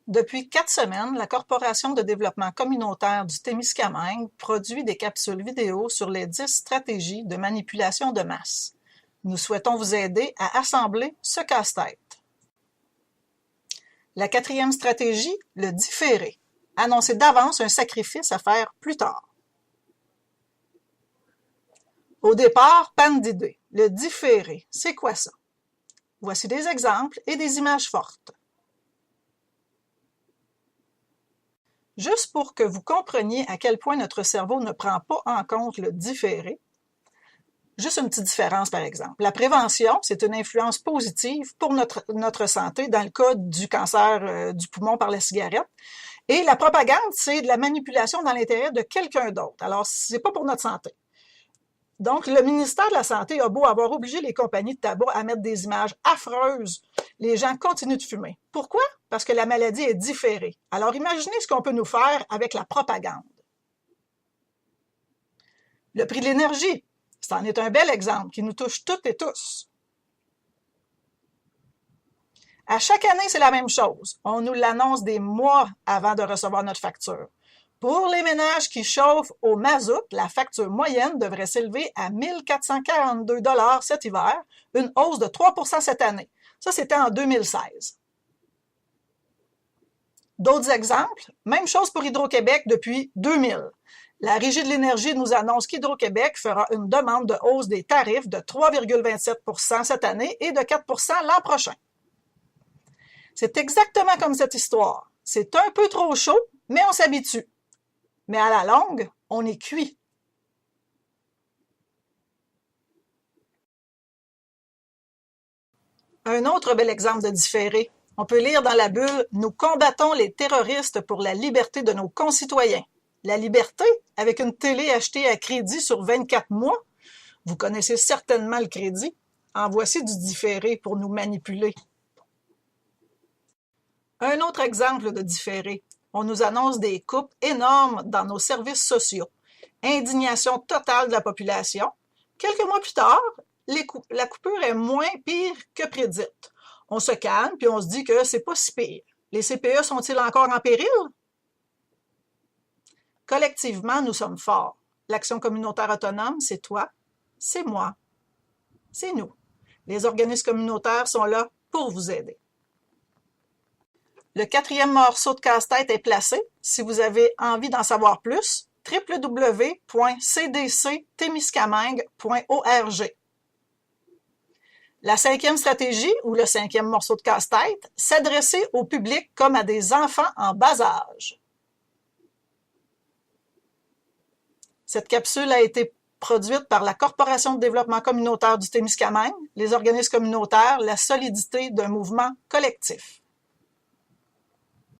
Depuis 4 semaines, la Corporation de développement communautaire du Témiscamingue produit des capsules vidéo sur les 10 stratégies de manipulation de masse. Nous souhaitons vous aider à assembler ce casse-tête. La 4e stratégie, le différé. Annoncer d'avance un sacrifice à faire plus tard. Au départ, panne d'idées. Le différé, c'est quoi ça? Voici des exemples et des images fortes. Juste pour que vous compreniez à quel point notre cerveau ne prend pas en compte le différé, juste une petite différence par exemple. La prévention, c'est une influence positive pour notre santé dans le cas du cancer du poumon par la cigarette. Et la propagande, c'est de la manipulation dans l'intérêt de quelqu'un d'autre. Alors, c'est pas pour notre santé. Donc, le ministère de la Santé a beau avoir obligé les compagnies de tabac à mettre des images affreuses, les gens continuent de fumer. Pourquoi? Parce que la maladie est différée. Alors, imaginez ce qu'on peut nous faire avec la propagande. Le prix de l'énergie, c'en est un bel exemple qui nous touche toutes et tous. À chaque année, c'est la même chose. On nous l'annonce des mois avant de recevoir notre facture. Pour les ménages qui chauffent au mazout, la facture moyenne devrait s'élever à 1 442 $ cet hiver, une hausse de 3 % cette année. Ça, c'était en 2016. D'autres exemples, même chose pour Hydro-Québec depuis 2000. La Régie de l'énergie nous annonce qu'Hydro-Québec fera une demande de hausse des tarifs de 3,27 % cette année et de 4 % l'an prochain. C'est exactement comme cette histoire. C'est un peu trop chaud, mais on s'habitue. Mais à la longue, on est cuit. Un autre bel exemple de différé. On peut lire dans la bulle « Nous combattons les terroristes pour la liberté de nos concitoyens ». La liberté, avec une télé achetée à crédit sur 24 mois. Vous connaissez certainement le crédit. En voici du différé pour nous manipuler. Un autre exemple de différé. On nous annonce des coupes énormes dans nos services sociaux. Indignation totale de la population. Quelques mois plus tard, la coupure est moins pire que prédite. On se calme puis on se dit que c'est pas si pire. Les CPE sont-ils encore en péril? Collectivement, nous sommes forts. L'Action communautaire autonome, c'est toi, c'est moi, c'est nous. Les organismes communautaires sont là pour vous aider. Le 4e morceau de casse-tête est placé. Si vous avez envie d'en savoir plus, www.cdctémiscamingue.org. La 5e stratégie, ou le 5e morceau de casse-tête, s'adresser au public comme à des enfants en bas âge. Cette capsule a été produite par la Corporation de développement communautaire du Témiscamingue, les organismes communautaires, la solidité d'un mouvement collectif.